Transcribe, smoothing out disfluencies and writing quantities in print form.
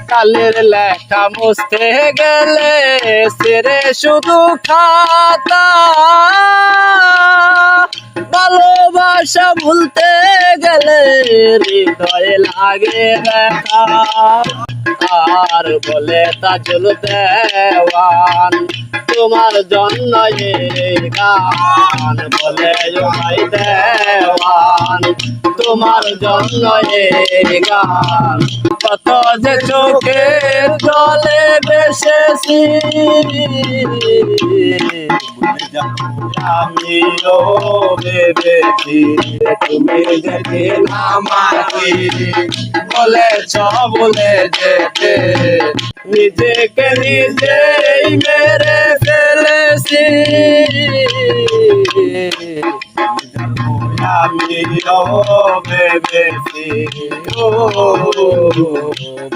কালের লেখা মুছতে গেলে সেরে শুধু খাতা, ভালোবাসা ভুলতে গেলে হৃদয়ে লাগে ব্যথা। আর বলে তাজুল দেওয়ান তোমার জন্য এই গান, বলে ভাই দেওয়ান তোমার জন্য এই গান। কত যে চোখের জলে বেসেছি আমিও ভেবেছি তুমি যেদিন আমাকে বলেছ ভুলে যেতে, নিজেকে নিজেই মেরে ফেলেছি আমিও ভেবেছি